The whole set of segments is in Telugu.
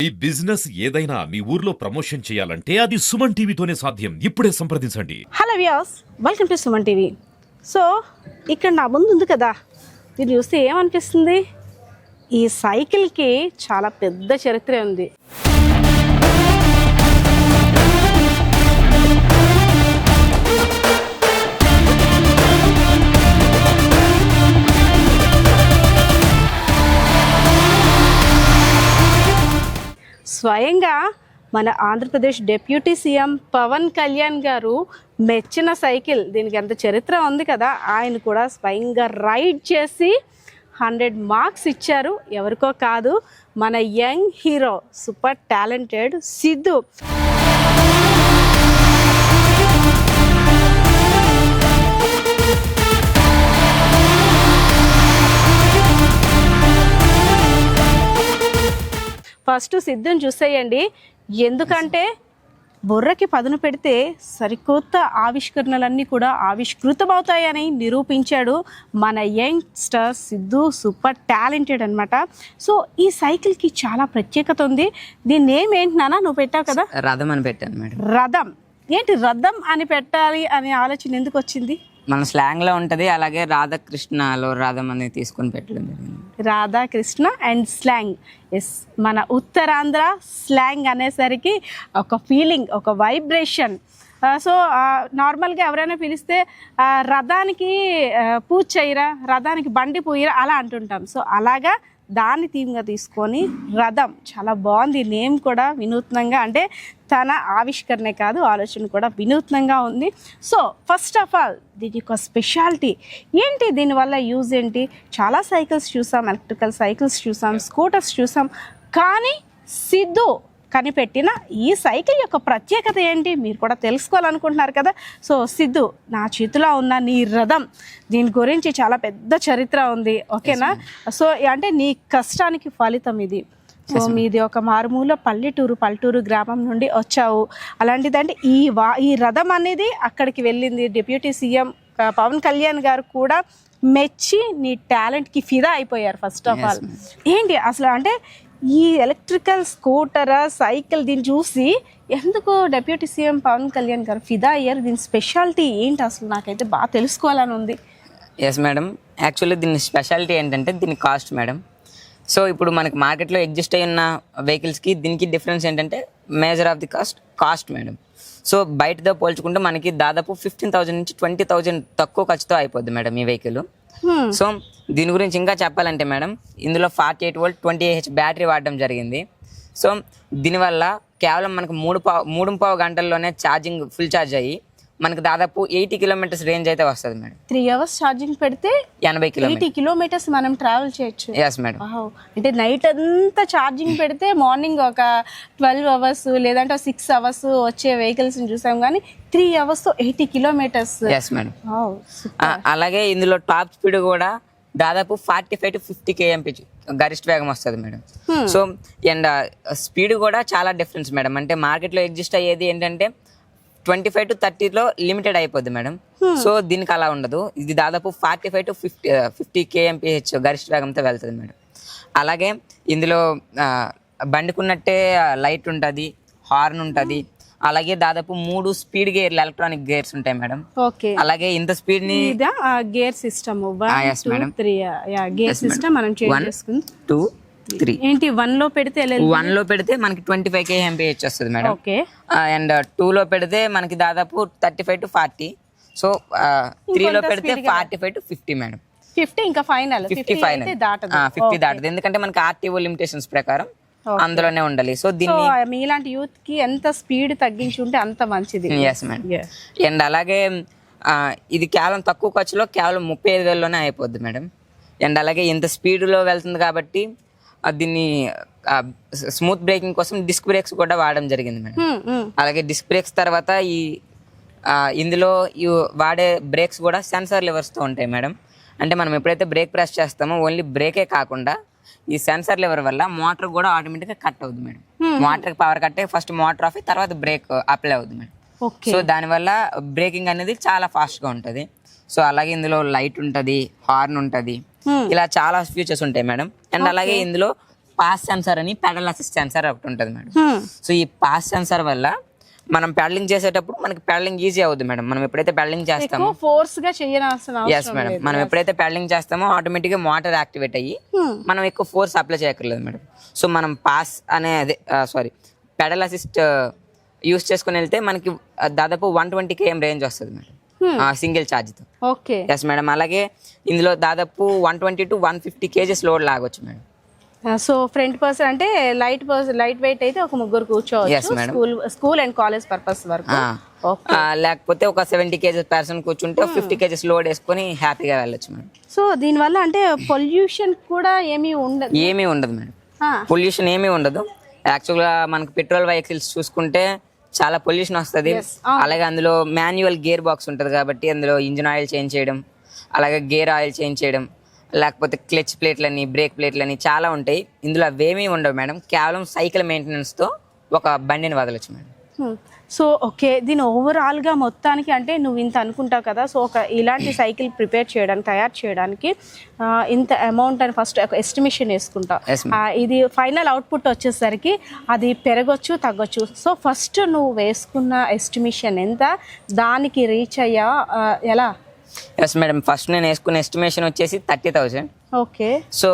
ఈ బిజినెస్ ఏదైనా మీ ఊర్లో ప్రమోషన్ చేయాలంటే అది సుమన్ టీవీతోనే సాధ్యం. ఇప్పుడే సంప్రదించండి. Hello viewers, welcome to Suman TV. So ఇక్కడ నా ముందు ఉంది కదా, ఇది చూస్తే ఏమనిపిస్తుంది? ఈ సైకిల్కి చాలా పెద్ద చరిత్ర ఉంది. స్వయంగా మన ఆంధ్రప్రదేశ్ డిప్యూటీ సీఎం పవన్ కళ్యాణ్ గారు మెచ్చిన సైకిల్, దీనికి ఎంత చరిత్ర ఉంది కదా. ఆయన కూడా స్వయంగా రైడ్ చేసి 100 మార్క్స్ ఇచ్చారు. ఎవరికో కాదు, మన young hero, super talented Siddhu. First సిద్ధుని చూసేయండి. ఎందుకంటే బుర్రకి పదును పెడితే సరికొత్త ఆవిష్కరణలన్నీ కూడా ఆవిష్కృతమవుతాయని నిరూపించాడు మన యంగ్స్టర్ సిద్ధు. సూపర్ టాలెంటెడ్ అనమాట. సో ఈ సైకిల్కి చాలా ప్రత్యేకత ఉంది. దీని నేమ్ ఏంటి నాన్న? నువ్వు పెట్టావు కదా, రథం అని పెట్టాను మేడం. రథం ఏంటి? రథం అని పెట్టాలి అనే ఆలోచన ఎందుకు వచ్చింది? మన స్లాంగ్ లో ఉంటది. అలాగే రాధాకృష్ణలో రథం అనేది తీసుకొని పెట్టడం జరిగింది. Radhakrishna and slang. ఎస్, మన ఉత్తరాంధ్ర స్లాంగ్ అనేసరికి ఒక ఫీలింగ్, ఒక వైబ్రేషన్. సో నార్మల్గా ఎవరైనా పిలిస్తే రథానికి పూజ చేయరా, రథానికి బండి పూయరా అలా అంటుంటాం. సో అలాగా దాన్ని థీమ్గా తీసుకొని రథం. చాలా బాగుంది నేమ్ కూడా, వినూత్నంగా. అంటే తన ఆవిష్కరణే కాదు, ఆలోచన కూడా వినూత్నంగా ఉంది. సో ఫస్ట్ ఆఫ్ ఆల్ దీని యొక్క స్పెషాలిటీ ఏంటి? దీనివల్ల యూజ్ ఏంటి? చాలా సైకిల్స్ చూసాం, ఎలక్ట్రికల్ సైకిల్స్ చూసాం, స్కూటర్స్ చూసాం, కానీ సిద్ధు కనిపెట్టిన ఈ సైకిల్ యొక్క ప్రత్యేకత ఏంటి? మీరు కూడా తెలుసుకోవాలనుకుంటున్నారు కదా. సో సిద్ధు, నా చేతిలో ఉన్న నీ రథం, దీని గురించి చాలా పెద్ద చరిత్ర ఉంది, ఓకేనా? సో అంటే నీ కష్టానికి ఫలితం ఇది. సో మీది ఒక మారుమూల పల్లెటూరు గ్రామం నుండి వచ్చావు. అలాంటిదంటే ఈ రథం అనేది అక్కడికి వెళ్ళింది. డిప్యూటీ సీఎం పవన్ కళ్యాణ్ గారు కూడా మెచ్చి నీ టాలెంట్కి ఫిదా అయిపోయారు. ఫస్ట్ ఆఫ్ ఆల్ ఏంటి అసలు అంటే ఈ ఎలక్ట్రికల్ స్కూటర్, సైకిల్, దీన్ని చూసి ఎందుకు డిప్యూటీ సీఎం పవన్ కళ్యాణ్ గారు ఫిదా అయ్యారు? దీని స్పెషాలిటీ ఏంటి అసలు? నాకైతే బాగా తెలుసుకోవాలని ఉంది. ఎస్ మేడం, యాక్చువల్లీ దీని స్పెషాలిటీ ఏంటంటే దీని కాస్ట్ మేడం. సో ఇప్పుడు మనకి మార్కెట్లో ఎగ్జిస్ట్ అయి ఉన్న వెహికల్స్కి దీనికి డిఫరెన్స్ ఏంటంటే major of the cost madam. So బయటతో పోల్చుకుంటే మనకి దాదాపు 15,000 నుంచి 20,000 తక్కువ ఖర్చుతో అయిపోద్ది మేడం ఈ వెహికల్. సో దీని గురించి ఇంకా చెప్పాలంటే మేడం, ఇందులో 48 వోల్ట్ 20Ah బ్యాటరీ వాడడం జరిగింది. సో దీనివల్ల కేవలం మనకు 3.5 గంటల్లోనే ఛార్జింగ్ ఫుల్ ఛార్జ్ అయ్యి మనకు దాదాపు 80 కిలోమీటర్స్ రేంజ్ అయితే వస్తుంది మేడం. 3 hours ఛార్జింగ్ పెడితే 80 కిలోమీటర్స్ మనం ట్రావెల్ చేయొచ్చు. Yes madam. అంటే నైట్ అంతా ఛార్జింగ్ పెడితే మార్నింగ్ ఒక 12 hours లేదంటే 6 hours వచ్చే వెహికల్స్ చూసాం, కానీ 3 hours 80 kilometers. Yes madam. అలాగే ఇందులో టాప్ స్పీడ్ కూడా దాదాపు 45 to 50 kmph గరిష్ట వేగం వస్తుంది మేడం. సో అండ్ స్పీడ్ కూడా చాలా డిఫరెన్స్ మేడం. అంటే మార్కెట్లో ఎగ్జిస్ట్ అయ్యేది ఏంటంటే 25 to 30లో లిమిటెడ్ అయిపోద్ది మేడం. సో దీనికి అలా ఉండదు. ఇది దాదాపు 45 to 50 kmph గరిష్ట వేగంతో వెళ్తుంది మేడం. అలాగే ఇందులో బండికున్నట్టే లైట్ ఉంటుంది, హార్న్ ఉంటుంది. అలాగే దాదాపు 3 స్పీడ్ గేర్లు, ఎలక్ట్రానిక్ గేర్స్ ఉంటాయి మేడం. అలాగే ఇంత స్పీడ్ ని గేర్ సిస్టమ్ 1 2 3 గేర్ సిస్టమ్ మనం చేంజ్ చేసుకుందాం. 2 3 ఏంటి 1 లో పెడితే 1 లో పెడితే మనకి 25 kmph వస్తుంది మేడం. ఓకే. అండ్ 2 లో పెడితే మనకి దాదాపు 35 to 40. సో 3 లో పెడితే 45 to 50 మేడం. 50 ఇంకా ఫైనల్ 50 దాటదు. ఎందుకంటే మనకి ఆర్టీఓ లిమిటేషన్స్ ప్రకారం అందులోనే ఉండాలి. సో దీన్ని మీలాంటి యూత్ కి ఎంత స్పీడ్ తగ్గించి ఉంటే అంత మంచిది. Yes madam. అండ్ అలాగే ఇది కేవలం తక్కువ ఖర్చులో కేవలం 35,000లోనే అయిపోద్ది మేడం. అండ్ అలాగే ఇంత స్పీడ్లో వెళ్తుంది కాబట్టి దీన్ని స్మూత్ బ్రేకింగ్ కోసం డిస్క్ బ్రేక్స్ కూడా వాడడం జరిగింది మేడం. అలాగే డిస్క్ బ్రేక్స్ తర్వాత ఇందులో వాడే బ్రేక్స్ కూడా సెన్సార్ లివర్స్తో ఉంటాయి మేడం. అంటే మనం ఎప్పుడైతే బ్రేక్ ప్రెస్ చేస్తామో ఓన్లీ బ్రేకే కాకుండా ఈ సెన్సార్ లివర్ వల్ల మోటార్ కూడా ఆటోమేటిక్గా కట్ అవుతుంది మేడం. మోటార్కి పవర్ కట్టే ఫస్ట్ మోటార్ ఆఫ్ తర్వాత బ్రేక్ అప్లై అవుతుంది మేడం. సో దానివల్ల బ్రేకింగ్ అనేది చాలా ఫాస్ట్గా ఉంటుంది. సో అలాగే ఇందులో లైట్ ఉంటుంది, హార్న్ ఉంటుంది, ఇలా చాలా ఫీచర్స్ ఉంటాయి మేడం. అండ్ అలాగే ఇందులో పాస్ సెన్సార్ అని పెడల్ అసిస్ట్ సెన్సార్ ఒకటి ఉంటుంది మేడం. సో ఈ పాస్ సెన్సార్ వల్ల మనం పెడలింగ్ చేసేటప్పుడు మనకి పెడలింగ్ ఈజీ అవుతుంది మేడం. మనం ఎప్పుడైతే పెడలింగ్ చేస్తామో ఫోర్స్ గా చేయాల్సిన ఎస్ మేడం, మనం ఎప్పుడైతే పెడలింగ్ చేస్తామో ఆటోమేటిక్ గా మోటార్ యాక్టివేట్ అయ్యి మనం ఎక్కువ ఫోర్స్ అప్లై చేయక్కర్లేదు మేడం. సో మనం పాస్ అనే పెడల్ అసిస్ట్ యూస్ చేసుకుని వెళ్తే మనకి దాదాపు 120 km రేంజ్ వస్తుంది మేడం సింగిల్ ఛార్జ్తో. Okay yes madam. అలాగే ఇందులో దాదాపు 120 to 150 kgs లోడ్ లాగొచ్చు మేడం. సో ఫ్రంట్ పర్సన్ అంటే లైట్ వెయిట్ అయితే ఒక ముగ్గురు Yes, కూర్చోవచ్చు madam. School and college purpose వరకు. లేకపోతే ఒక 70 kgs పర్సన్ కూర్చుంటే 50 kgs లోడ్ వేసుకొని హ్యాపీగా వెళ్ళొచ్చు మేడం. సో దీనివల్ల అంటే పొల్యూషన్ కూడా ఏమీ ఉండదు. ఏమీ ఉండదు మేడం, పొల్యూషన్ ఏమీ ఉండదు. యాక్చువల్గా మనకి పెట్రోల్ వెహికల్స్ చూసుకుంటే చాలా పొల్యూషన్ వస్తుంది. అలాగే అందులో మాన్యువల్ గేర్ బాక్స్ ఉంటుంది కాబట్టి అందులో ఇంజిన్ ఆయిల్ చేంజ్ చేయడం, అలాగే గేర్ ఆయిల్ చేంజ్ చేయడం, లేకపోతే క్లచ్ ప్లేట్లని, బ్రేక్ ప్లేట్లని చాలా ఉంటాయి. ఇందులో అవేమీ ఉండవు మేడం. కేవలం సైకిల్ మెయింటెనెన్స్తో ఒక బండిని వదలొచ్చు మేడం. సో ఓకే, దీని ఓవరాల్గా మొత్తానికి అంటే నువ్వు ఇంత అనుకుంటావు కదా, సో ఒక ఇలాంటి సైకిల్ తయారు చేయడానికి ఇంత అమౌంట్ అని ఫస్ట్ ఒక ఎస్టిమేషన్ వేసుకుంటావు. Yes, ఇది ఫైనల్ అవుట్పుట్ వచ్చేసరికి అది పెరగొచ్చు తగ్గొచ్చు. సో ఫస్ట్ నువ్వు వేసుకున్న ఎస్టిమేషన్ ఎంత, దానికి రీచ్ అయ్యా ఎలా? ఎస్ మేడం, ఫస్ట్ నేను వేసుకున్న ఎస్టిమేషన్ వచ్చేసి 30,000. ఓకే. సో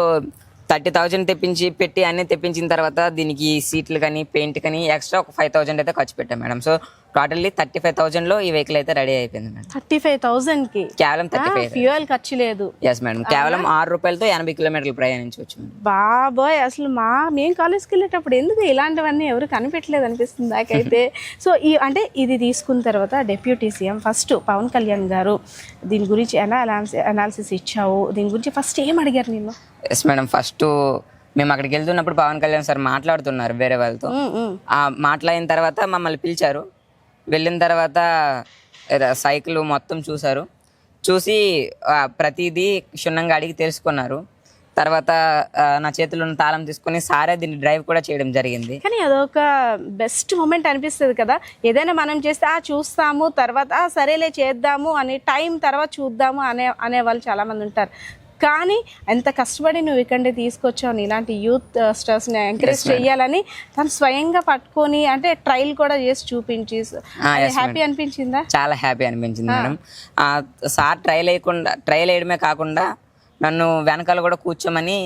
30,000 పెట్టి అన్నీ తెప్పించిన తర్వాత దీనికి సీట్లు కానీ పెయింట్ కానీ ఎక్స్ట్రా ఒక 5,000 అయితే ఖర్చు పెట్టాను మేడం. సో టోటల్లీ 35,000లో ఈ వెహికల్ అయితే రెడీ అయిపోయింది మేడం. 35,000కి కేవలం 35. ఫ్యూయల్ ఖర్చు లేదు. ఎస్ మేడం, కేవలం 6 రూపాయలతో 80 కిలోమీటర్లు ప్రయాణించవచ్చు మేడం. బాబోయ్, అసలు మేము కాలేజ్కి వెళ్ళేటప్పుడు ఎందుకు ఇలాంటివన్నీ ఎవరు కనిపెట్టలేదు అనిపిస్తుంది నాకైతే. సో అంటే ఇది తీసుకున్న తర్వాత deputy CM first Pavan Kalyan గారు దీని గురించి ఎలా అనాలిసిస్ ఇచ్చావు, దీని గురించి ఫస్ట్ ఏం అడిగారు నేను? ఎస్ మేడం, ఫస్ట్ మేము అక్కడికి వెళ్తున్నప్పుడు పవన్ కళ్యాణ్ సార్ మాట్లాడుతున్నారు వేరే వాళ్ళతో. మాట్లాడిన తర్వాత మమ్మల్ని పిలిచారు. వెళ్ళిన తర్వాత సైకిల్ మొత్తం చూసి ప్రతిదీ క్షుణ్ణంగా అడిగి తెలుసుకున్నారు. తర్వాత నా చేతిలో ఉన్న తాళం తీసుకొని సారే దీన్ని డ్రైవ్ కూడా చేయడం జరిగింది. కానీ అదొక బెస్ట్ మూమెంట్ అనిపిస్తుంది కదా, ఏదైనా మనం చేస్తే చూస్తాము తర్వాత సరేలే చేద్దాము అని, టైం తర్వాత చూద్దాము అనే వాళ్ళు చాలామంది ఉంటారు. కానీ ఎంత కష్టపడి నువ్వు ఇక్కడే తీసుకొచ్చావు, ఇలాంటి యూత్ స్టార్స్ని ఎంకరేజ్ చేయాలని తను స్వయంగా పట్టుకొని అంటే ట్రైల్ కూడా చేసి చూపించి హ్యాపీ అనిపించిందా? చాలా హ్యాపీ అనిపించింది మేడం. సార్ ట్రైల్ వేయడమే కాకుండా నన్ను వెనకాల కూడా కూర్చోమని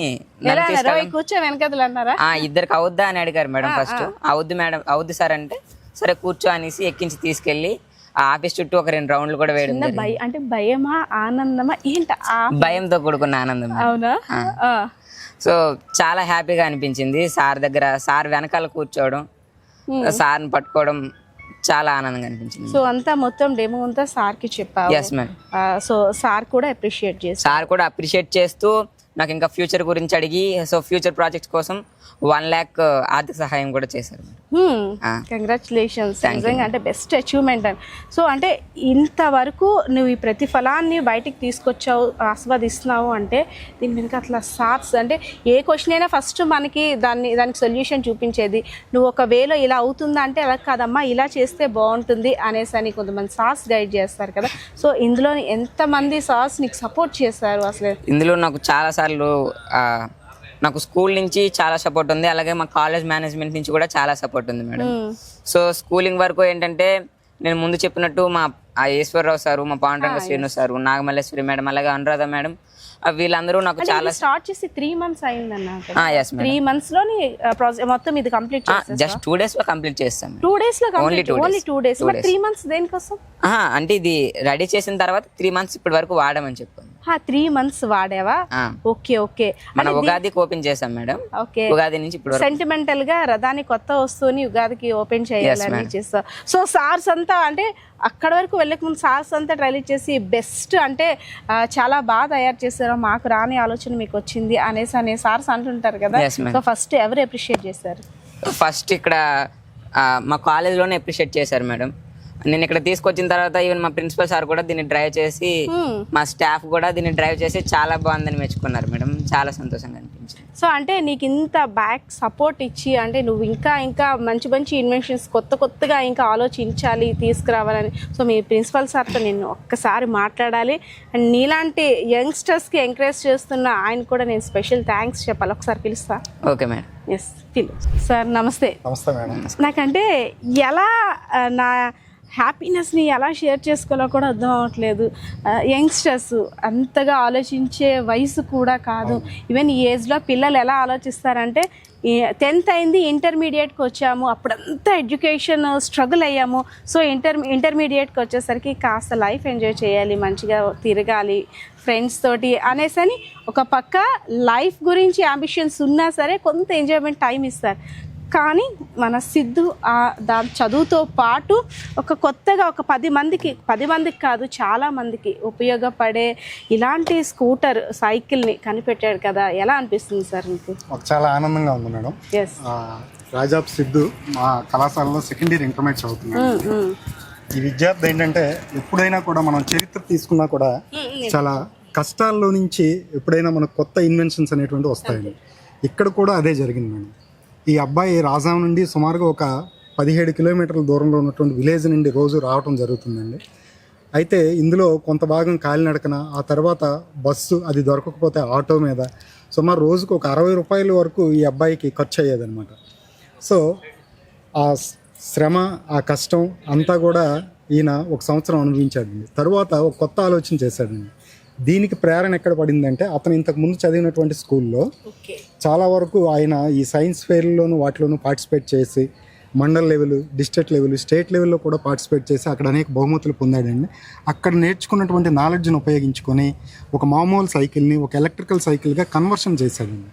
కూర్చో వెనకలు అన్నారా? ఇద్దరికి అవుద్దా అని అడిగారు మేడం. ఫస్ట్ అవుద్ది మేడం, అవుద్ది సార్ అంటే సరే కూర్చో అనేసి ఎక్కించి తీసుకెళ్ళి ఆఫీస్ చుట్టూ ఒక 2 రౌండ్లు కూడా వేయడం. అంటే భయమా ఆనందమా ఏంట? భయంతో కూడుకున్న ఆనందం. అవునా? సో చాలా హ్యాపీగా అనిపించింది. సార్ వెనకాల కూర్చోవడం, సార్ని పట్టుకోవడం చాలా ఆనందంగా అనిపించింది. సో అంతా మొత్తం డెమో అంతా సార్కి చెప్పావు? Yes madam. సో సార్ కూడా అప్రిషియేట్ చేస్తూ నాకు ఇంకా ఫ్యూచర్ గురించి అడిగి, సో ఫ్యూచర్ ప్రాజెక్ట్స్ కోసం 1 lakh ఆర్థిక సహాయం కూడా చేశారు. కంగ్రాచులేషన్స్, నిజంగా అంటే బెస్ట్ అచీవ్మెంట్ అని. సో అంటే ఇంతవరకు నువ్వు ఈ ప్రతిఫలాన్ని బయటికి తీసుకొచ్చావు, ఆస్వాదిస్తున్నావు అంటే దీని వెనుక అట్లా సార్స్ అంటే ఏ క్వశ్చన్ అయినా ఫస్ట్ మనకి దానికి సొల్యూషన్ చూపించేది. నువ్వు ఒక వేలో ఇలా అవుతుందా అంటే అలా కాదమ్మా ఇలా చేస్తే బాగుంటుంది అనేసి అని కొంతమంది సార్స్ గైడ్ చేస్తారు కదా. సో ఇందులో ఎంతమంది సార్స్ నీకు సపోర్ట్ చేస్తారు అసలు? ఇందులో నాకు చాలాసార్లు నాకు స్కూల్ నుంచి చాలా సపోర్ట్ ఉంది, అలాగే మా కాలేజ్ మేనేజ్మెంట్ నుంచి కూడా చాలా సపోర్ట్ ఉంది మేడం. సో స్కూలింగ్ వరకు ఏంటంటే నేను ముందు చెప్పినట్టు మా ఈశ్వరరావు సారు, మా పాండురంగ శ్రీను సారు, నాగమల్లేశ్వరి మేడం, అలాగే అనురాధ మేడం, వీళ్ళందరూ నాకు చాలా స్టార్ట్ చేసి 3 months అయిందన్న. yes madam. 3 months లోని మొత్తం ఇది కంప్లీట్ చేస్తాను. జస్ట్ 2 days లో కంప్లీట్ చేస్తాం. 2 days లో కంప్లీట్, ఓన్లీ 2 days. మరి 3 months దేనికోసం? అంటే ఇది రెడీ చేసిన తర్వాత 3 months ఇప్పటి వరకు వాడమని చెప్పాను. 3 months వాడావా? ఓకే. మన ఉగాదికి ఓపెన్ చేసాం మేడం. ఓకే, ఉగాది నుంచి ఇప్పుడు సెంటిమెంటల్ గా రథాన్ని కొత్త వస్తువుని ఉగాదికి ఓపెన్ చేయాలని చేస్తా. సో సార్స్ అంతా అంటే అక్కడ వరకు వెళ్ళక ముందు సార్స్ అంతా ట్రైల్ చేసి బెస్ట్ అంటే చాలా బాగా తయారు చేశారు, మాకు రాని ఆలోచన మీకు వచ్చింది అనే సార్స్ అంటుంటారు కదా. సో ఫస్ట్ ఎవరు అప్రిషియేట్ చేశారు? ఫస్ట్ ఇక్కడ మా కాలేజ్లోనే అప్రిషియేట్ చేశారు మేడం. నేను ఇక్కడ తీసుకొచ్చిన తర్వాత ఈవెన్ మా ప్రిన్సిపల్ సార్ కూడా దీన్ని డ్రైవ్ చేసి, మా స్టాఫ్ కూడా దీన్ని డ్రైవ్ చేసి చాలా బాగుందని మెచ్చుకున్నారు మేడం. చాలా సంతోషంగా అనిపించింది. సో అంటే నీకు ఇంత బ్యాక్ సపోర్ట్ ఇచ్చి అంటే నువ్వు ఇంకా ఇంకా మంచి మంచి ఇన్వెన్షన్స్ కొత్తగా ఇంకా ఆలోచించాలి తీసుకురావాలని. సో మీ ప్రిన్సిపల్ సార్తో నేను ఒక్కసారి మాట్లాడాలి. అండ్ నీలాంటి యంగ్స్టర్స్కి ఎంకరేజ్ చేస్తున్న ఆయన కూడా నేను స్పెషల్ థ్యాంక్స్ చెప్పాలి. ఒకసారి పిలుస్తా? Okay madam. ఎస్ పిలు సార్. నమస్తే. నమస్తే మేడం. నాకంటే ఎలా నా హ్యాపీనెస్ని ఎలా షేర్ చేసుకోవాలో కూడా అర్థం అవ్వట్లేదు. యంగ్స్టర్స్ అంతగా ఆలోచించే వయసు కూడా కాదు. ఈవెన్ ఈ ఏజ్లో పిల్లలు ఎలా ఆలోచిస్తారంటే 10th అయింది, ఇంటర్మీడియట్కి వచ్చాము, అప్పుడంతా ఎడ్యుకేషన్ స్ట్రగుల్ అయ్యాము. సో ఇంటర్మీడియట్కి వచ్చేసరికి కాస్త లైఫ్ ఎంజాయ్ చేయాలి, మంచిగా తిరగాలి ఫ్రెండ్స్ తోటి అనేసని ఒక పక్క లైఫ్ గురించి అంబిషన్స్ ఉన్నా సరే కొంత ఎంజాయ్మెంట్ టైం ఇస్తారు. కానీ మన సిద్ధు దాని చదువుతో పాటు కొత్తగా ఒక 10 మందికి కాదు చాలా మందికి ఉపయోగపడే ఇలాంటి స్కూటర్ సైకిల్ని కనిపెట్టాడు కదా. ఎలా అనిపిస్తుంది సార్ మీకు? మాకు చాలా ఆనందంగా ఉంది మేడం. ఎస్. రాజాబ్ సిద్ధు మా కళాశాలలో సెకండ్ ఇయర్ ఇంటర్మీడియట్ చదువుతున్నాడు. ఈ విద్యార్థి ఏంటంటే ఎప్పుడైనా కూడా మనం చరిత్ర తీసుకున్నా కూడా చాలా కష్టాల్లో నుంచి ఎప్పుడైనా మనకు కొత్త ఇన్వెన్షన్స్ అనేటువంటి వస్తాయండి. ఇక్కడ కూడా అదే జరిగింది మేడం. ఈ అబ్బాయి రాజాం నుండి సుమారుగా ఒక 17 కిలోమీటర్ల దూరంలో ఉన్నటువంటి విలేజ్ నుండి రోజు రావటం జరుగుతుందండి. అయితే ఇందులో కొంత భాగం కాలినడకన, ఆ తర్వాత బస్సు అది దొరకకపోతే ఆటో మీద సుమారు రోజుకు ఒక 60 రూపాయల వరకు ఈ అబ్బాయికి ఖర్చు అయ్యేదన్నమాట. సో ఆ శ్రమ, ఆ కష్టం అంతా కూడా ఈయన 1 సంవత్సరం అనుభవించాడండి. తర్వాత ఒక కొత్త ఆలోచన చేశాడండి. దీనికి ప్రేరణ ఎక్కడ పడిందంటే అతను ఇంతకు ముందు చదివినటువంటి స్కూల్లో చాలా వరకు ఆయన ఈ సైన్స్ ఫెయిర్లోను వాటిలోనూ పార్టిసిపేట్ చేసి mandal level, district level, state లెవెల్లో కూడా పార్టిసిపేట్ చేసి అక్కడ అనేక బహుమతులు పొందాడండి. అక్కడ నేర్చుకున్నటువంటి నాలెడ్జ్ని ఉపయోగించుకొని ఒక మామూలు సైకిల్ని ఒక ఎలక్ట్రికల్ సైకిల్గా కన్వర్షన్ చేశాడండి.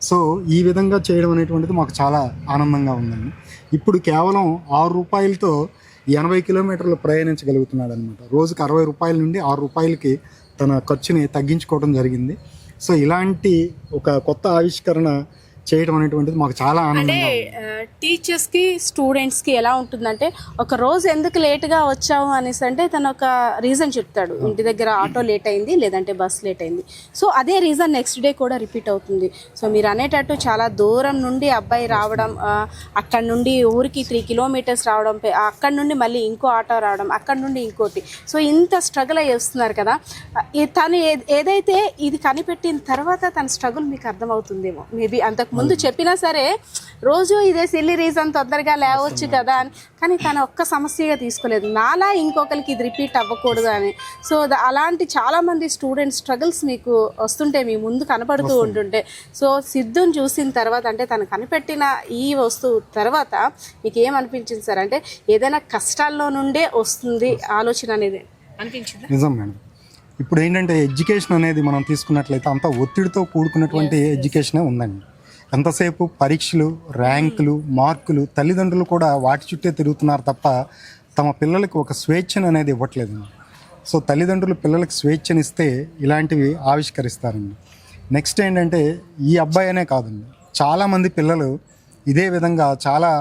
సో ఈ విధంగా చేయడం అనేటువంటిది మాకు చాలా ఆనందంగా ఉందండి. ఇప్పుడు కేవలం 6 రూపాయలతో 80 కిలోమీటర్లు ప్రయాణించగలుగుతున్నాడు అనమాట. రోజుకి 60 రూపాయల నుండి 6 రూపాయలకి తన ఖర్చుని తగ్గించుకోవడం జరిగింది. సో ఇలాంటి ఒక కొత్త ఆవిష్కరణ చేయడం అనేటువంటిది మాకు చాలా ఆనందంగా ఉంది. టీచర్స్కి స్టూడెంట్స్కి ఎలా ఉంటుందంటే ఒక రోజు ఎందుకు లేట్గా వచ్చావు అనేసి అంటే తను ఒక రీజన్ చెప్తాడు. ఇంటి దగ్గర ఆటో లేట్ అయింది, లేదంటే బస్ లేట్ అయింది. సో అదే రీజన్ నెక్స్ట్ డే కూడా రిపీట్ అవుతుంది. సో మీరు అనేటట్టు చాలా దూరం నుండి అబ్బాయి రావడం, అక్కడ నుండి ఊరికి 3 కిలోమీటర్స్ రావడం, అక్కడ నుండి మళ్ళీ ఇంకో ఆటో రావడం, అక్కడ నుండి ఇంకోటి. సో ఇంత స్ట్రగుల్ అయ్యి వస్తున్నారు కదా. తను ఏదైతే ఇది కనిపెట్టిన తర్వాత తన స్ట్రగుల్ మీకు అర్థమవుతుందేమో. మేబీ అంతకు ముందు చెప్పినా సరే రోజు ఇదే సిల్లీ రీజన్ తొందరగా లేవచ్చు కదా అని, కానీ తను ఒక్క సమస్యగా తీసుకోలేదు, నాలా ఇంకొకరికి ఇది రిపీట్ అవ్వకూడదు అని. సో అలాంటి చాలామంది స్టూడెంట్స్ స్ట్రగుల్స్ మీకు వస్తుంటే మీ ముందు కనపడుతూ ఉంటుంటే, సో సిద్ధుని చూసిన తర్వాత అంటే తను కనిపెట్టిన ఈ వస్తువు తర్వాత మీకు ఏమనిపించింది సార్? అంటే ఏదైనా కష్టాల్లో నుండే వస్తుంది ఆలోచన అనేది అనిపించింది? నిజం మేడం. ఇప్పుడు ఏంటంటే ఎడ్యుకేషన్ అనేది మనం తీసుకున్నట్లయితే అంత ఒత్తిడితో కూడుకున్నటువంటి ఎడ్యుకేషనే ఉందండి. ఎంతసేపు పరీక్షలు, ర్యాంకులు, మార్కులు, తల్లిదండ్రులు కూడా వాటి చుట్టే తిరుగుతున్నారు తప్ప తమ పిల్లలకు ఒక స్వేచ్ఛను అనేది ఇవ్వట్లేదు. సో తల్లిదండ్రులు పిల్లలకు స్వేచ్ఛనిస్తే ఇలాంటివి ఆవిష్కరిస్తారండి. నెక్స్ట్ ఏంటంటే ఈ అబ్బాయి అనే కాదండి, చాలామంది పిల్లలు ఇదే విధంగా చాలా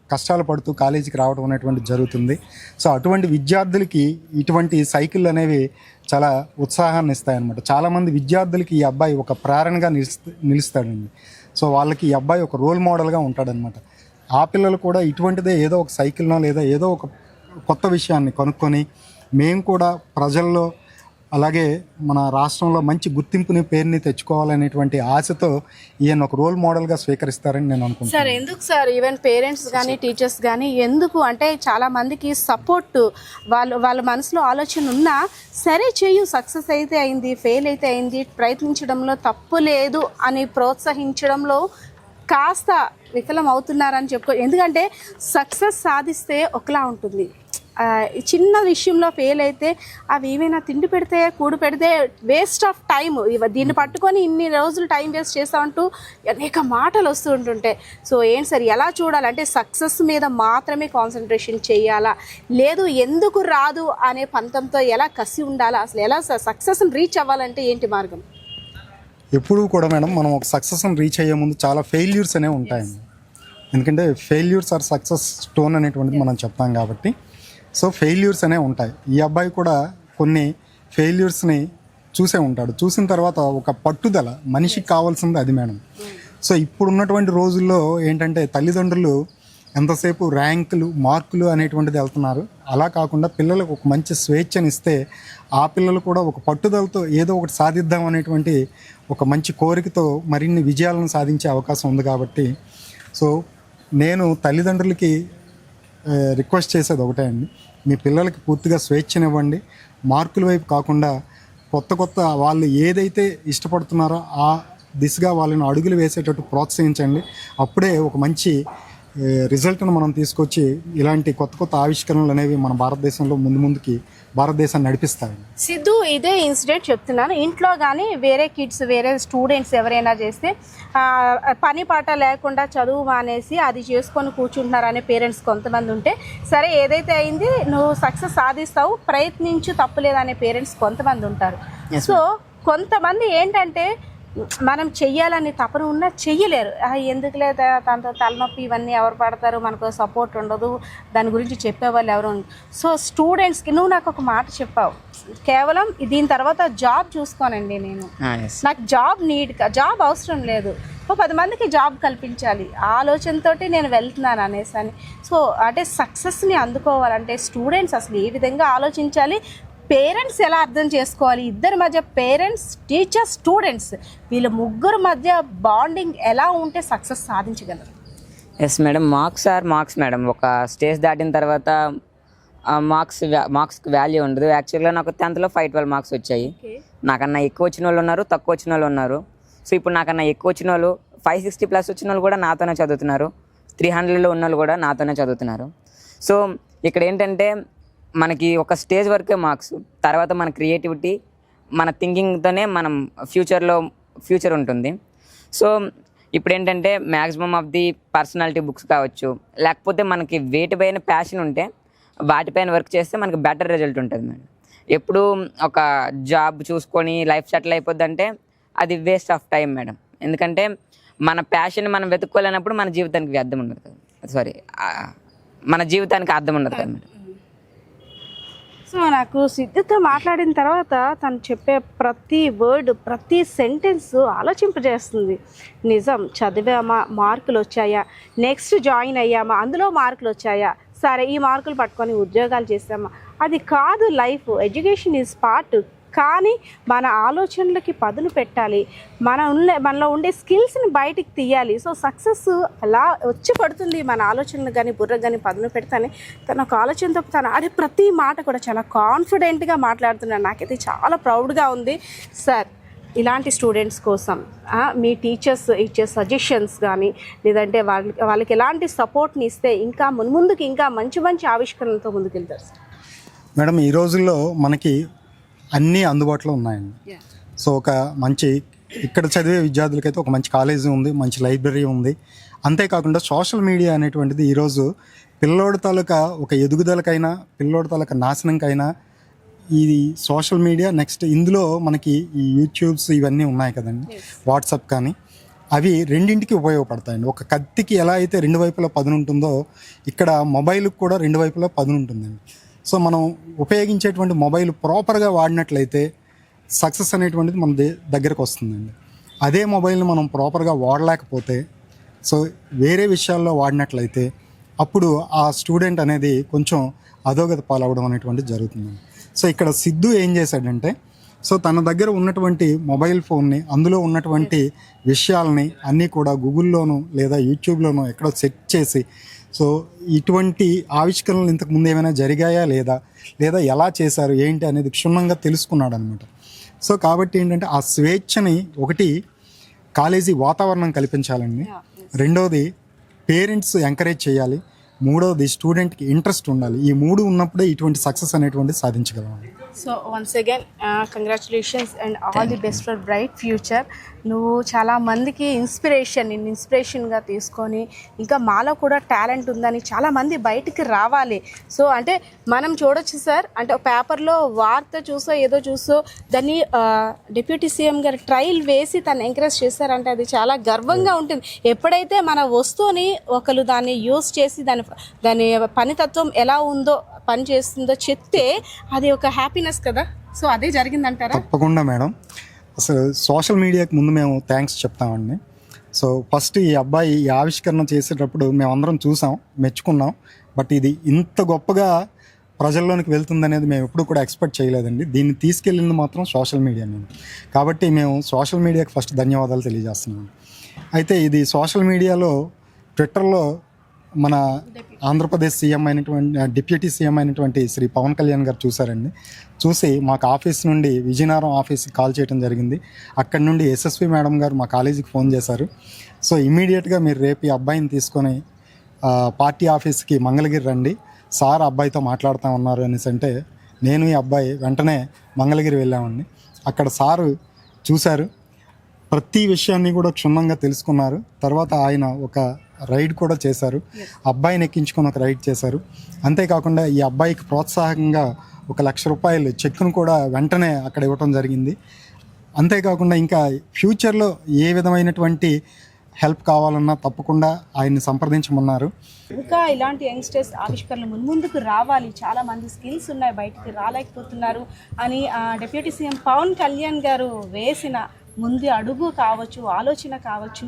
కష్టాలు పడుతూ కాలేజీకి రావడం అనేటువంటి జరుగుతుంది. సో అటువంటి విద్యార్థులకి ఇటువంటి సైకిళ్ళు అనేవి చాలా ఉత్సాహాన్ని ఇస్తాయన్నమాట. చాలామంది విద్యార్థులకి ఈ అబ్బాయి ఒక ప్రేరణగా నిలుస్తాడండి. సో వాళ్ళకి ఈ అబ్బాయి ఒక రోల్ మోడల్గా ఉంటాడనమాట. ఆ పిల్లలు కూడా ఇటువంటిదే ఏదో ఒక సైకిల్నో లేదా ఏదో ఒక కొత్త విషయాన్ని కనుక్కొని మేము కూడా ప్రజల్లో అలాగే మన రాష్ట్రంలో మంచి గుర్తింపుని, పేరుని తెచ్చుకోవాలనేటువంటి ఆశతో ఈయన ఒక రోల్ మోడల్గా స్వీకరిస్తారని నేను అనుకుంటున్నాను. సార్ ఎందుకు సార్ ఈవెన్ పేరెంట్స్ కానీ టీచర్స్ కానీ ఎందుకు అంటే చాలా మందికి సపోర్ట్ వాళ్ళ మనసులో ఆలోచన ఉన్నా సరే చెయ్యు, సక్సెస్ అయితే అయింది, ఫెయిల్ అయితే అయింది, ప్రయత్నించడంలో తప్పు లేదు అని ప్రోత్సహించడంలో కాస్త విఫలం అవుతున్నారని చెప్పుకో. ఎందుకంటే సక్సెస్ సాధిస్తే ఒకలా ఉంటుంది, చిన్న విషయంలో ఫెయిల్ అయితే అవి ఏమైనా తిండి పెడితే కూడు పెడితే వేస్ట్ ఆఫ్ టైం, దీన్ని పట్టుకొని ఇన్ని రోజులు టైం వేస్ట్ చేస్తా ఉంటూ అనేక మాటలు వస్తూ ఉంటుంటాయి. సో ఏంటి సార్ ఎలా చూడాలంటే సక్సెస్ మీద మాత్రమే కాన్సన్ట్రేషన్ చేయాలా, లేదు ఎందుకు రాదు అనే పంతంతో ఎలా కసి ఉండాలా, అసలు ఎలా సక్సెస్ని రీచ్ అవ్వాలంటే ఏంటి మార్గం? ఎప్పుడూ కూడా మేడం మనం ఒక సక్సెస్ని రీచ్ అయ్యే ముందు చాలా ఫెయిల్యూర్స్ అనేవి ఉంటాయండి. ఎందుకంటే ఫెయిల్యూర్స్ ఆర్ సక్సెస్ స్టోన్ అనేటువంటిది మనం చెప్తాం కాబట్టి సో ఫెయిల్యూర్స్ అనేవి ఉంటాయి. ఈ అబ్బాయి కూడా కొన్ని ఫెయిల్యూర్స్ని చూసే ఉంటాడు. చూసిన తర్వాత ఒక పట్టుదల, మనిషికి కావాల్సింది అది మేడం. సో ఇప్పుడు ఉన్నటువంటి రోజుల్లో ఏంటంటే తల్లిదండ్రులు ఎంతసేపు ర్యాంకులు, మార్కులు అనేటువంటిది వెళ్తున్నారు. అలా కాకుండా పిల్లలకు ఒక మంచి స్వేచ్ఛనిస్తే ఆ పిల్లలు కూడా ఒక పట్టుదలతో ఏదో ఒకటి సాధిద్దాం అనేటువంటి ఒక మంచి కోరికతో మరిన్ని విజయాలను సాధించే అవకాశం ఉంది. కాబట్టి సో నేను తల్లిదండ్రులకి రిక్వెస్ట్ చేసేది ఒకటే అండి, మీ పిల్లలకి పూర్తిగా స్వేచ్ఛనివ్వండి. మార్కుల వైపు కాకుండా కొత్త వాళ్ళు ఏదైతే ఇష్టపడుతున్నారో ఆ దిశగా వాళ్ళని అడుగులు వేసేటట్టు ప్రోత్సహించండి. అప్పుడే ఒక మంచి రిజల్ట్ను మనం తీసుకొచ్చి ఇలాంటి కొత్త ఆవిష్కరణలు అనేవి మన భారతదేశంలో ముందుకి భారతదేశాన్ని నడిపిస్తాయి. సిద్ధు, ఇదే ఇన్సిడెంట్ చెప్తున్నాను. ఇంట్లో కానీ వేరే కిడ్స్, వేరే స్టూడెంట్స్ ఎవరైనా చేస్తే పని పాట లేకుండా చదువు మానేసి అది చేసుకొని కూర్చుంటున్నారనే పేరెంట్స్ కొంతమంది ఉంటే, సరే ఏదైతే అయింది నువ్వు సక్సెస్ సాధిస్తావు, ప్రయత్నించు, తప్పులేదనే పేరెంట్స్ కొంతమంది ఉంటారు. సో కొంతమంది ఏంటంటే మనం చెయ్యాలని తపన ఉన్నా చెయ్యలేరు. ఎందుకులే దాంతో తలనొప్పి, ఇవన్నీ ఎవరు పడతారు, మనకు సపోర్ట్ ఉండదు, దాని గురించి చెప్పేవాళ్ళు ఎవరు. సో స్టూడెంట్స్కి నువ్వు నాకు ఒక మాట చెప్పావు, కేవలం దీని తర్వాత జాబ్ చూసుకోనండి, నేను నాకు జాబ్ అవసరం లేదు, 10 మందికి జాబ్ కల్పించాలి ఆలోచనతో నేను వెళ్తున్నాను అనేసి అని. సో అంటే సక్సెస్ని అందుకోవాలంటే స్టూడెంట్స్ అసలు ఏ విధంగా ఆలోచించాలి, పేరెంట్స్ ఎలా అర్థం చేసుకోవాలి, ఇద్దరి మధ్య పేరెంట్స్, టీచర్స్, స్టూడెంట్స్ వీళ్ళ ముగ్గురు మధ్య బాండింగ్ ఎలా ఉంటే సక్సెస్ సాధించగలరు? Yes madam, marks madam. ఒక స్టేజ్ దాటిన తర్వాత మార్క్స్కి వాల్యూ ఉండదు. యాక్చువల్గా నాకు 10th 512 మార్క్స్ వచ్చాయి. నాకన్నా ఎక్కువ వచ్చిన వాళ్ళు ఉన్నారు, తక్కువ వచ్చిన వాళ్ళు ఉన్నారు. సో ఇప్పుడు నాకన్నా ఎక్కువ వచ్చిన వాళ్ళు 560+ వచ్చిన వాళ్ళు కూడా నాతోనే చదువుతున్నారు, 300లో ఉన్న వాళ్ళు కూడా నాతోనే చదువుతున్నారు. సో ఇక్కడ ఏంటంటే మనకి ఒక స్టేజ్ వరకే మార్క్స్, తర్వాత మన క్రియేటివిటీ, మన థింకింగ్తోనే మనం ఫ్యూచర్ ఉంటుంది. సో ఇప్పుడు ఏంటంటే maximum of the personality books కావచ్చు, లేకపోతే మనకి వేటిపైన ప్యాషన్ ఉంటే వాటిపైన వర్క్ చేస్తే మనకి బెటర్ రిజల్ట్ ఉంటుంది మేడం. ఎప్పుడు ఒక జాబ్ చూసుకొని లైఫ్ సెటిల్ అయిపోద్ది అంటే అది వేస్ట్ ఆఫ్ టైం మేడం. ఎందుకంటే మన ప్యాషన్ మనం వెతుక్కోలేనప్పుడు మన జీవితానికి అర్థం ఉండదు కదా, మన జీవితానికి అర్థం ఉండదు కదా మేడం. సో నాకు సిద్ధుతో మాట్లాడిన తర్వాత తను చెప్పే ప్రతి వర్డ్, ప్రతి సెంటెన్స్ ఆలోచింపజేస్తుంది. నిజం, చదివామా, మార్కులు వచ్చాయా, నెక్స్ట్ జాయిన్ అయ్యామా, అందులో మార్కులు వచ్చాయా, సరే ఈ మార్కులు పట్టుకొని ఉద్యోగాలు చేసామా, అది కాదు లైఫ్. ఎడ్యుకేషన్ ఈజ్ పార్ట్, కానీ మన ఆలోచనలకి పదును పెట్టాలి, మనలో ఉండే స్కిల్స్ని బయటికి తీయాలి. సో సక్సెస్ అలా వచ్చి పడుతుంది మన ఆలోచనలు కానీ బుర్రకు కానీ పదును పెడతానే. తన ఒక ఆలోచనతో తను ఆడే ప్రతి మాట కూడా చాలా కాన్ఫిడెంట్గా మాట్లాడుతున్నాను. నాకైతే చాలా ప్రౌడ్గా ఉంది. సార్, ఇలాంటి స్టూడెంట్స్ కోసం మీ టీచర్స్ ఇచ్చే సజెషన్స్ కానీ, లేదంటే వాళ్ళకి ఎలాంటి సపోర్ట్ని ఇస్తే ఇంకా ముందుకు ఇంకా మంచి ఆవిష్కరణలతో ముందుకెళ్తారు సార్? మేడం, ఈ రోజుల్లో మనకి అన్నీ అందుబాటులో ఉన్నాయండి. సో ఒక మంచి ఇక్కడ చదివే విద్యార్థులకైతే ఒక మంచి కాలేజీ ఉంది, మంచి లైబ్రరీ ఉంది. అంతేకాకుండా సోషల్ మీడియా అనేటువంటిది ఈరోజు పిల్లోడి తాలూకా ఒక ఎదుగుదలకైనా, పిల్లోడి తాలూకా నాశనంకైనా ఇది సోషల్ మీడియా, నెక్స్ట్ ఇందులో మనకి ఈ యూట్యూబ్స్ ఇవన్నీ ఉన్నాయి కదండి, వాట్సాప్ కానీ, అవి రెండింటికి ఉపయోగపడతాయండి. ఒక కత్తికి ఎలా అయితే 2 వైపులా పదును ఉంటుందో ఇక్కడ మొబైల్కి కూడా 2 వైపులా పదును ఉంటుందండి. సో మనం ఉపయోగించేటువంటి మొబైల్ ప్రాపర్గా వాడినట్లయితే సక్సెస్ అనేటువంటిది మన దగ్గరకు వస్తుందండి. అదే మొబైల్ని మనం ప్రాపర్గా వాడలేకపోతే, సో వేరే విషయాల్లో వాడినట్లయితే అప్పుడు ఆ స్టూడెంట్ అనేది కొంచెం అధోగతి పాలవడం అనేటువంటిది జరుగుతుందండి. సో ఇక్కడ సిద్ధు ఏం చేశాడంటే, సో తన దగ్గర ఉన్నటువంటి మొబైల్ ఫోన్ని, అందులో ఉన్నటువంటి విషయాలని అన్నీ కూడా గూగుల్లోనూ లేదా యూట్యూబ్లోనూ ఎక్కడో సెట్ చేసి, సో ఇటువంటి ఆవిష్కరణలు ఇంతకు ముందు ఏమైనా జరిగాయా లేదా ఎలా చేశారు ఏంటి అనేది క్షుణ్ణంగా తెలుసుకున్నాడు అనమాట. సో కాబట్టి ఏంటంటే ఆ స్వేచ్ఛని ఒకటి కాలేజీ వాతావరణం కల్పించాలండి, రెండోది పేరెంట్స్ ఎంకరేజ్ చేయాలి, మూడోది స్టూడెంట్కి ఇంట్రెస్ట్ ఉండాలి. ఈ 3 ఉన్నప్పుడే ఇటువంటి సక్సెస్ అనేటువంటిది సాధించగలమండి. So once again congratulations and all the best for bright future. నువ్వు చాలా మందికి ఇన్స్పిరేషన్గా తీసుకొని ఇంకా మాలో కూడా టాలెంట్ ఉందని చాలామంది బయటికి రావాలి. సో అంటే మనం చూడొచ్చు సార్, అంటే పేపర్లో వార్త చూసో ఏదో చూసో దాన్ని డిప్యూటీ సీఎం గారు ట్రయల్ వేసి తను ఎంకరేజ్ చేశారంటే అది చాలా గర్వంగా ఉంటుంది. ఎప్పుడైతే మన వస్తువుని ఒకరు దాన్ని యూజ్ చేసి దాని పనితత్వం ఎలా ఉందో, పని చేస్తుందో చెప్తే అది ఒక హ్యాపీనెస్ కదా. సో అదే జరిగిందంటారా? తప్పకుండా మేడం. అసలు సోషల్ మీడియాకి ముందు మేము థ్యాంక్స్ చెప్తామండి. సో ఫస్ట్ ఈ అబ్బాయి ఈ ఆవిష్కరణ చేసేటప్పుడు మేమందరం చూసాం, మెచ్చుకున్నాం. బట్ ఇది ఇంత గొప్పగా ప్రజల్లోనికి వెళ్తుందనేది మేము ఎప్పుడు కూడా ఎక్స్పెక్ట్ చేయలేదండి. దీన్ని తీసుకెళ్ళింది మాత్రం సోషల్ మీడియా మేము. కాబట్టి మేము సోషల్ మీడియాకి ఫస్ట్ ధన్యవాదాలు తెలియజేస్తున్నాం. అయితే ఇది సోషల్ మీడియాలో ట్విట్టర్లో మన ఆంధ్రప్రదేశ్ సీఎం అయినటువంటి డిప్యూటీ సీఎం అయినటువంటి శ్రీ పవన్ కళ్యాణ్ గారు చూసారండి. చూసి మాకు ఆఫీస్ నుండి విజయనగరం ఆఫీస్కి కాల్ చేయడం జరిగింది. అక్కడి నుండి ఎస్ఎస్వి మేడం గారు మా కాలేజీకి ఫోన్ చేశారు. సో ఇమీడియట్గా మీరు రేపు ఈ అబ్బాయిని తీసుకొని పార్టీ ఆఫీస్కి మంగళగిరి రండి, సార్ అబ్బాయితో మాట్లాడుతూ ఉన్నారు అనేసి అంటే నేను ఈ అబ్బాయి వెంటనే మంగళగిరి వెళ్ళామండి. అక్కడ సారు చూశారు, ప్రతి విషయాన్ని కూడా క్షుణ్ణంగా తెలుసుకున్నారు. తర్వాత ఆయన ఒక రైడ్ కూడా చేశారు, అబ్బాయిని ఎక్కించుకొని ఒక రైడ్ చేశారు. అంతేకాకుండా ఈ అబ్బాయికి ప్రోత్సాహకంగా 1,00,000 రూపాయలు చెక్కును కూడా వెంటనే అక్కడ ఇవ్వటం జరిగింది. అంతేకాకుండా ఇంకా ఫ్యూచర్లో ఏ విధమైనటువంటి హెల్ప్ కావాలన్నా తప్పకుండా ఆయన్ని సంప్రదించమన్నారు. ఇంకా ఇలాంటి యంగ్స్టర్స్ ఆవిష్కరణలు ముందుకు రావాలి, చాలా మంది స్కిల్స్ ఉన్నాయి బయటికి రాలేకపోతున్నారు అని డిప్యూటీ సీఎం పవన్ కళ్యాణ్ గారు వేసిన ముందు అడుగు కావచ్చు, ఆలోచన కావచ్చు.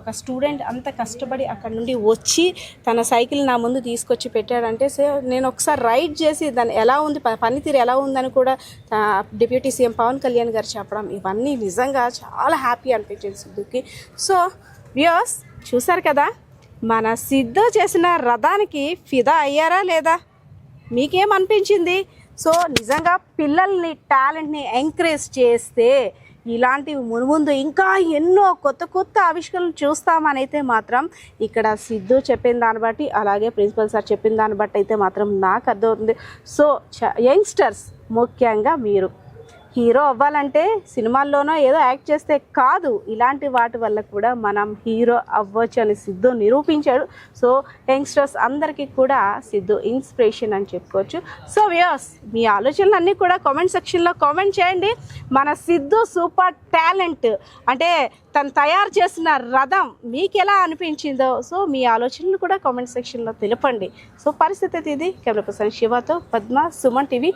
ఒక స్టూడెంట్ అంత కష్టపడి అక్కడ నుండి వచ్చి తన సైకిల్ నా ముందు తీసుకొచ్చి పెట్టాడంటే నేను ఒకసారి రైడ్ చేసి దాన్ని ఎలా ఉంది, పనితీరు ఎలా ఉందని కూడా డిప్యూటీ సీఎం పవన్ కళ్యాణ్ గారు చెప్పడం, ఇవన్నీ నిజంగా చాలా హ్యాపీ అనిపించింది సిద్ధుకి. సో వ్యూయర్స్ చూసారు కదా, మన సిద్ధు చేసిన రథానికి ఫిదా అయ్యారా లేదా? మీకేమనిపించింది? సో నిజంగా పిల్లల్ని టాలెంట్ని ఎంకరేజ్ చేస్తే ఇలాంటివి మునుముందు ఇంకా ఎన్నో కొత్త ఆవిష్కరణలు చూస్తామని అయితే మాత్రం ఇక్కడ సిద్ధు చెప్పిన దాన్ని బట్టి, అలాగే ప్రిన్సిపల్ సార్ చెప్పిన దాన్ని బట్టి అయితే మాత్రం నాకు అర్థమవుతుంది. సో యంగ్స్టర్స్ ముఖ్యంగా మీరు హీరో అవ్వాలంటే సినిమాల్లోనో ఏదో యాక్ట్ చేస్తే కాదు, ఇలాంటి వాటి వల్ల కూడా మనం హీరో అవ్వచ్చు అని సిద్ధు నిరూపించాడు. సో యంగ్స్టర్స్ అందరికీ కూడా సిద్ధు ఇన్స్పిరేషన్ అని చెప్పుకోవచ్చు. సో వ్యూయర్స్ మీ ఆలోచనలు అన్నీ కూడా కామెంట్ సెక్షన్లో కామెంట్ చేయండి. మన సిద్ధు సూపర్ టాలెంట్ అంటే తను తయారు చేసిన రథం మీకు ఎలా అనిపించిందో సో మీ ఆలోచనలు కూడా కామెంట్ సెక్షన్లో తెలపండి. సో పరిస్థితి ఇది. కెమెరా పర్సన్ శివతో పద్మ, సుమన్ టీవీ.